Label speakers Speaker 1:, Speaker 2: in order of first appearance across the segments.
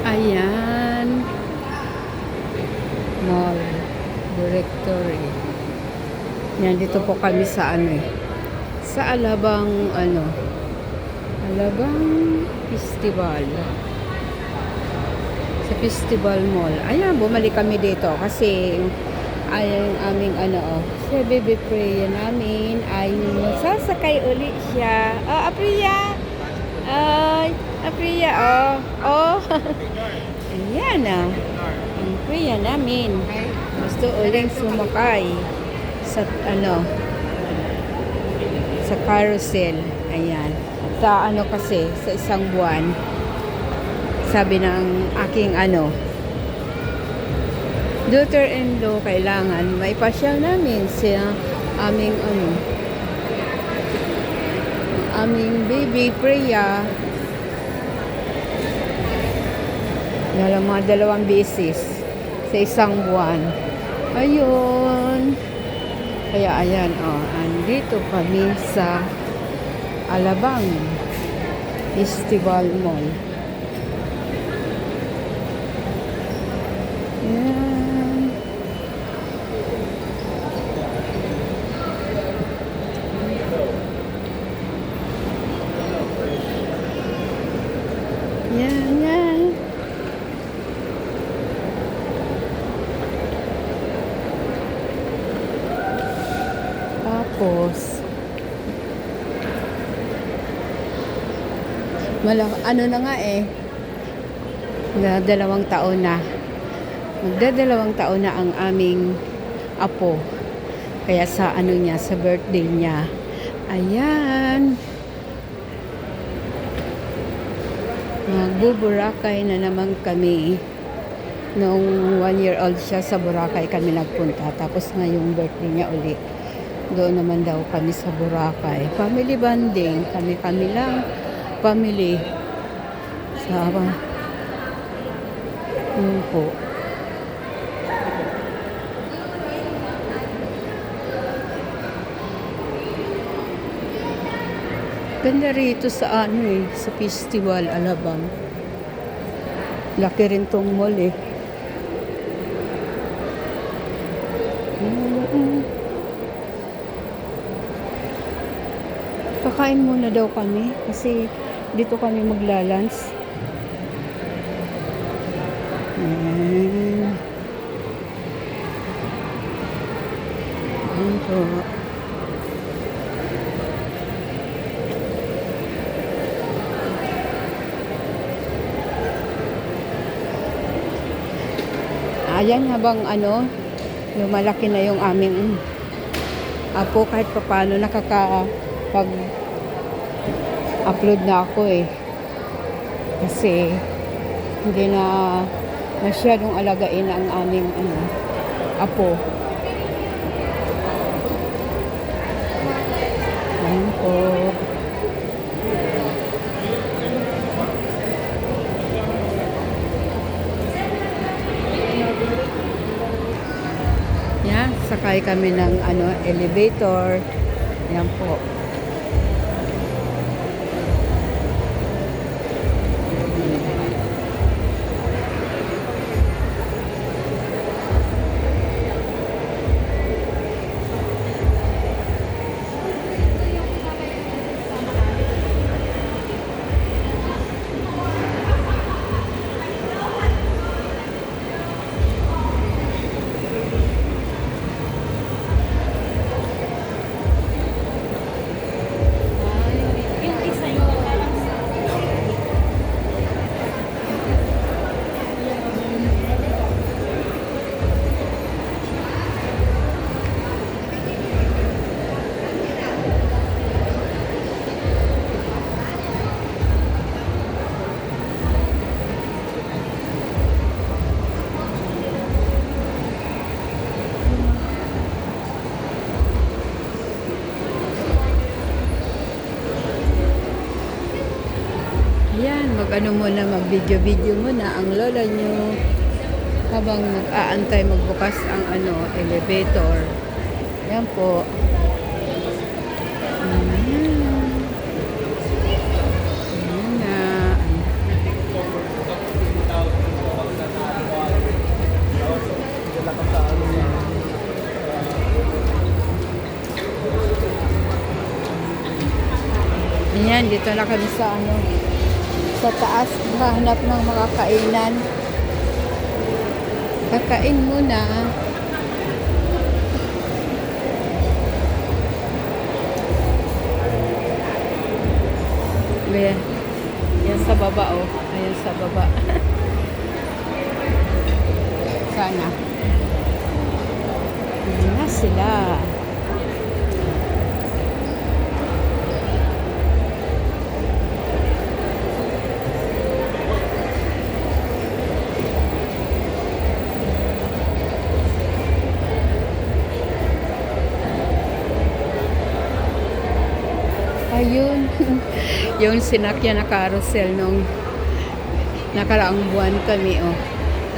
Speaker 1: Ayan. Mall. Directory. Yan, dito po kami sa sa Alabang Alabang Festival. Sa Festival Mall. Ayan, bumalik kami dito kasi ay aming si Baby Priya namin ay sasakay uli siya. Oh, Apriya! Ay, Apriya, oh. Oh. Ayan ang Priya namin. Gusto uling sumakay sa sa carousel. Ayan. Sa kasi, sa isang buwan. Sabi ng aking daughter-in-law, kailangan maipasyal namin sa aming baby Priya. Mga 2 beses sa isang buwan. Ayun. Kaya ayan, andito kami sa Alabang Festival Mall. Ayan. Yan. Tapos na nga na 2 taon na. Magda-2 taon na ang aming apo. Kaya sa niya, sa birthday niya. Ayan. Magbuburakay na naman kami. Nung 1-year-old siya, sa Boracay kami nagpunta. Tapos ngayong birthday niya uli. Doon naman daw kami sa Boracay. Family bonding. Kami lang. Family. Yun po. Ganda rito sa sa Festival Alabang. Laki rin tong mall Kakain muna daw kami kasi dito kami maglalunch. Ayan po. Ayan, habang lumalaki na yung aming apo, kahit paano nakakapag-upload na ako kasi hindi na masyadong alagain ang aming apo. Ayan po. Yan, sakay kami ng elevator. Yan po. Mag-video-video muna ang lola nyo habang mag-aantay magbukas ang elevator. Yan po. Ayan na. Yan, dito na kami sa ano, sa taas, hahanap ng mga kainan. Kakain muna. Ayan. Yan sa baba, oh. Ayan sa baba. Sana. Ayan na sila. Ayun. Yung sinakyan na carousel nung nakaraang buwan kami, oh.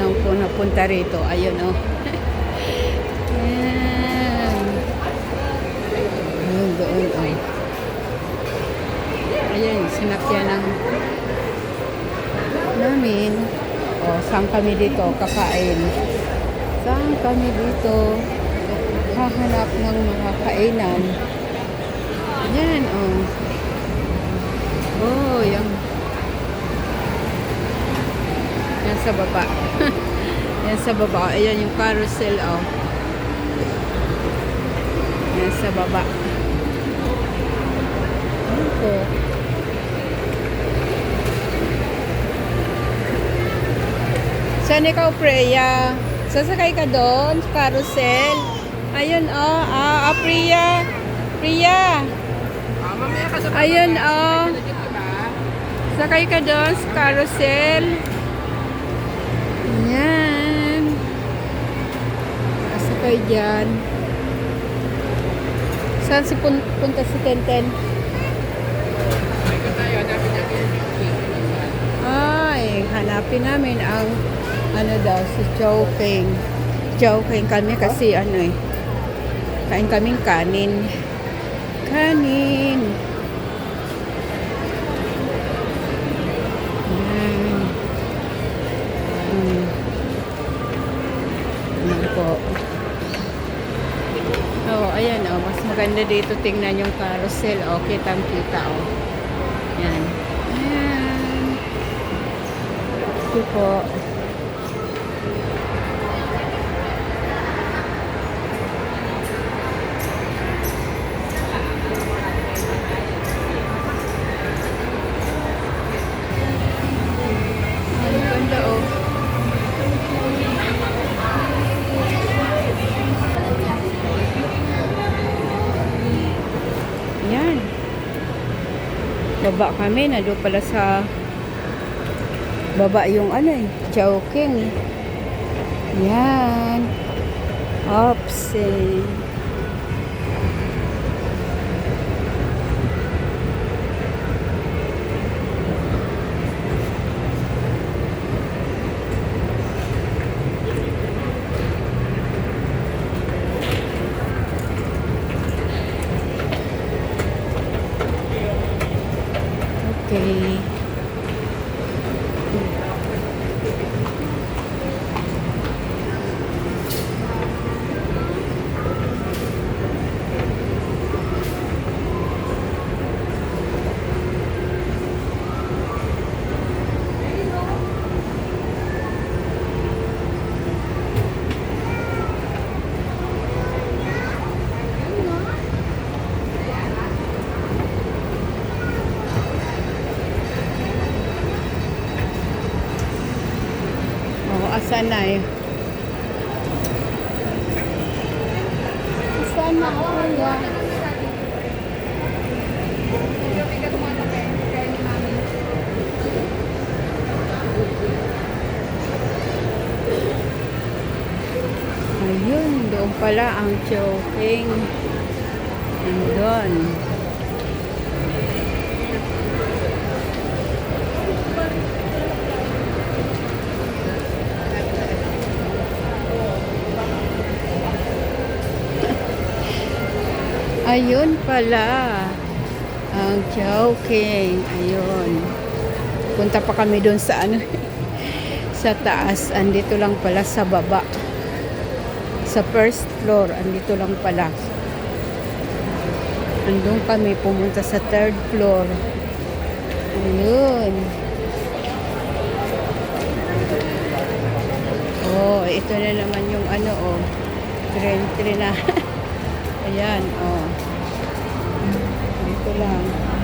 Speaker 1: Nung punapunta rito. Ayun, oh. Ayan. Ayun, doon, oh. Ayun, sinakyan ng namin. Oh, saan kami dito kakain? Saan kami dito hahanap ng mga kainan? Yan, oh. Oh, yan. Yan sa baba. Yan sa baba. Ayan yung carousel, oh. Yan sa baba. Ayan po. Saan ikaw, Freya? Sasakay ka doon sa carousel? Ayun, oh. Priya. Priya. Ayun, oh. Sakay ka doon sa carousel. Ayan. Sakay dyan. Saan si punta si Tenten? Ay, hanapin namin ang ano daw, si Chowking. Chowking kami kasi ano eh. Kain kaming kanin. Kanin. Ayan po. Oh, ayan, oh. Mas maganda dito tingnan yung carousel. Oh, kitang-kita, oh. Ayan. Ayan. Ito po. Ang ganda, oh. Yan. Baba kami. Nandun pala sa baba yung ano eh. Chowking. Yan. Oops. Okay. Oh, asan na eh? Asan na kuya? Ayun, doon pala ang Chowking. Andun. Ayun pala ang Chowking. Ayun. Punta pa kami doon sa ano sa taas. Andito lang pala sa baba. Sa first floor. Andito lang pala. Andun kami pumunta sa third floor. Ayun. Oh, ito na naman yung ano, oh. Tren na. Ayan, oh. Dito lang.